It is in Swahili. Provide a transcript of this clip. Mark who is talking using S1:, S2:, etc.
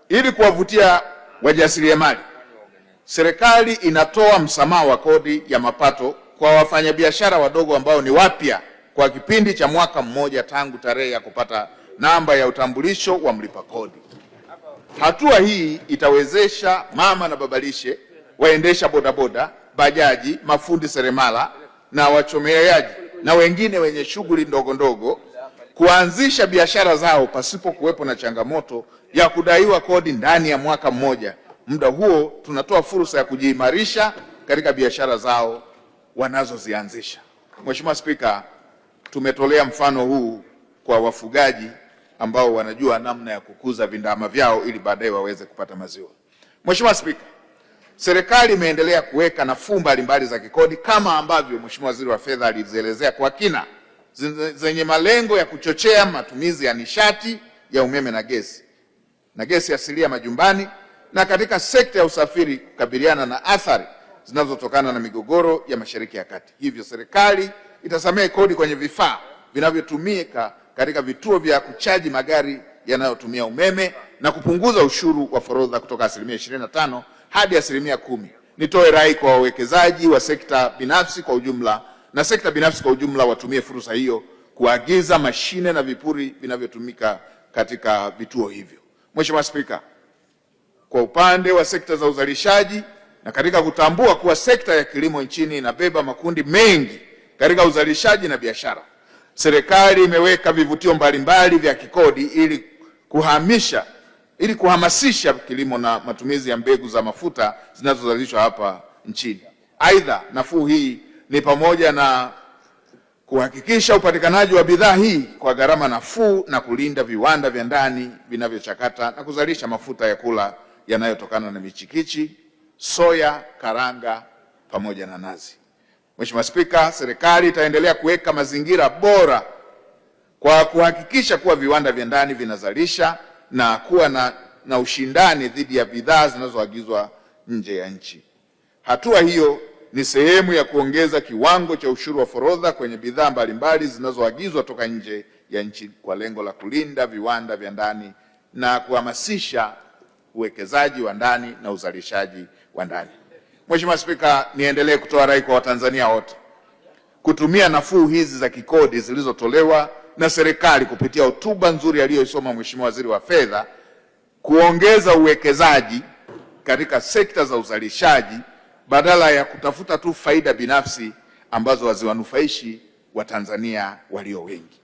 S1: Ili kuwavutia wajasiriamali, serikali inatoa msamaha wa kodi ya mapato kwa wafanyabiashara wadogo ambao ni wapya kwa kipindi cha mwaka mmoja tangu tarehe ya kupata namba ya utambulisho wa mlipa kodi. Hatua hii itawezesha mama na babalishe, waendesha bodaboda, bajaji, mafundi seremala na wachomeaji na wengine wenye shughuli ndogo ndogo kuanzisha biashara zao pasipo kuwepo na changamoto ya kudaiwa kodi ndani ya mwaka mmoja. Muda huo tunatoa fursa ya kujiimarisha katika biashara zao wanazozianzisha. Mheshimiwa Spika, tumetolea mfano huu kwa wafugaji ambao wanajua namna ya kukuza vindama vyao ili baadaye waweze kupata maziwa. Mheshimiwa Spika, serikali imeendelea kuweka nafuu mbalimbali za kikodi kama ambavyo Mheshimiwa Waziri wa Fedha alizielezea kwa kina, zenye malengo ya kuchochea matumizi ya nishati ya umeme na gesi asilia majumbani na katika sekta ya usafiri kukabiliana na athari zinazotokana na migogoro ya Mashariki ya Kati. Hivyo serikali itasamehe kodi kwenye vifaa vinavyotumika katika vituo vya kuchaji magari yanayotumia umeme na kupunguza ushuru wa forodha kutoka 25% hadi 10%. Nitoe rai kwa wawekezaji wa sekta binafsi kwa ujumla na sekta binafsi kwa ujumla watumie fursa hiyo kuagiza mashine na vipuri vinavyotumika katika vituo hivyo. Mheshimiwa Spika, kwa upande wa sekta za uzalishaji na katika kutambua kuwa sekta ya kilimo nchini inabeba makundi mengi katika uzalishaji na biashara, serikali imeweka vivutio mbalimbali vya kikodi ili kuhamasisha kilimo na matumizi ya mbegu za mafuta zinazozalishwa hapa nchini. Aidha, nafuu hii ni pamoja na kuhakikisha upatikanaji wa bidhaa hii kwa gharama nafuu na kulinda viwanda vya ndani vinavyochakata na kuzalisha mafuta ya kula yanayotokana na michikichi, soya, karanga pamoja na nazi. Mheshimiwa Spika, serikali itaendelea kuweka mazingira bora kwa kuhakikisha kuwa viwanda vya ndani vinazalisha na kuwa na ushindani dhidi ya bidhaa zinazoagizwa nje ya nchi. Hatua hiyo ni sehemu ya kuongeza kiwango cha ushuru wa forodha kwenye bidhaa mbalimbali zinazoagizwa toka nje ya nchi kwa lengo la kulinda viwanda vya ndani na kuhamasisha uwekezaji wa ndani na uzalishaji wa ndani. Mheshimiwa Spika, niendelee kutoa rai kwa Watanzania wote kutumia nafuu hizi za kikodi zilizotolewa na serikali kupitia hotuba nzuri aliyoisoma Mheshimiwa Waziri wa Fedha kuongeza uwekezaji katika sekta za uzalishaji badala ya kutafuta tu faida binafsi ambazo haziwanufaishi Watanzania walio wengi.